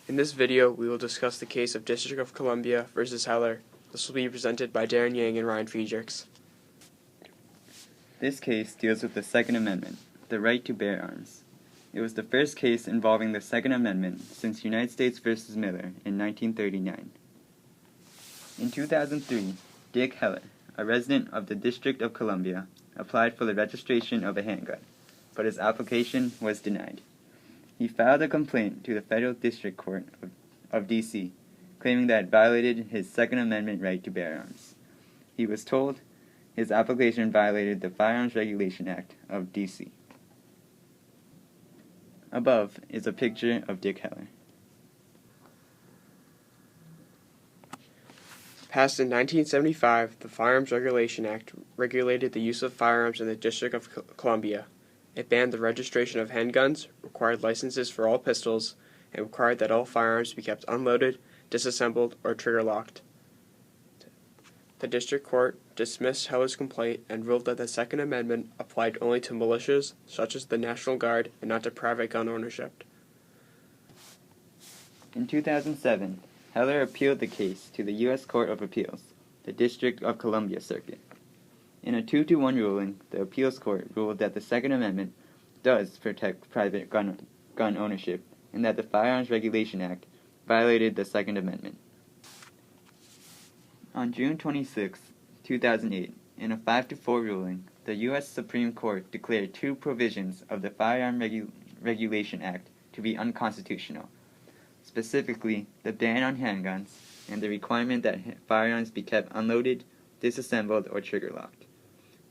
In this video, we will discuss the case of District of Columbia versus Heller. This will be presented by Darren Yang and Ryan Friedrichs. This case deals with the Second Amendment, the right to bear arms. It was the first case involving the Second Amendment since United States v. Miller in 1939. In 2003, Dick Heller, a resident of the District of Columbia, applied for the registration of a handgun, but his application was denied. He filed a complaint to the Federal District Court of D.C., claiming that it violated his Second Amendment right to bear arms. He was told his application violated the Firearms Regulation Act of D.C. Above is a picture of Dick Heller. Passed in 1975, the Firearms Regulation Act regulated the use of firearms in the District of Columbia. It banned the registration of handguns, required licenses for all pistols, and required that all firearms be kept unloaded, disassembled, or trigger-locked. The District Court dismissed Heller's complaint and ruled that the Second Amendment applied only to militias, such as the National Guard, and not to private gun ownership. In 2007, Heller appealed the case to the U.S. Court of Appeals, the District of Columbia Circuit. In a 2-1 ruling, the appeals court ruled that the Second Amendment does protect private gun ownership and that the Firearms Regulation Act violated the Second Amendment. On June 26, 2008, in a 5-4 ruling, the U.S. Supreme Court declared two provisions of the Firearms Regulation Act to be unconstitutional, specifically the ban on handguns and the requirement that firearms be kept unloaded, disassembled, or trigger-locked.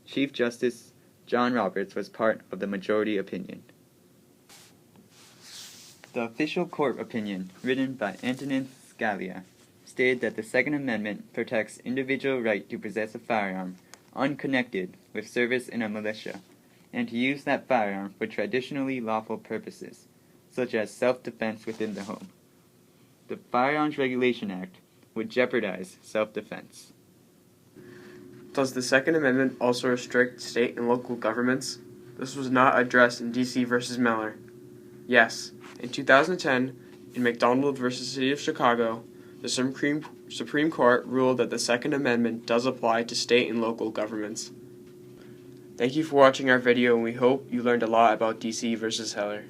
Chief Justice John Roberts was part of the majority opinion. The official court opinion, written by Antonin Scalia, stated that the Second Amendment protects individual right to possess a firearm unconnected with service in a militia, and to use that firearm for traditionally lawful purposes, such as self-defense within the home. The Firearms Regulation Act would jeopardize self-defense. Does the Second Amendment also restrict state and local governments? This was not addressed in D.C. v. Miller. Yes, in 2010, in McDonald v. City of Chicago, the Supreme Court ruled that the Second Amendment does apply to state and local governments. Thank you for watching our video, and we hope you learned a lot about D.C. v. Heller.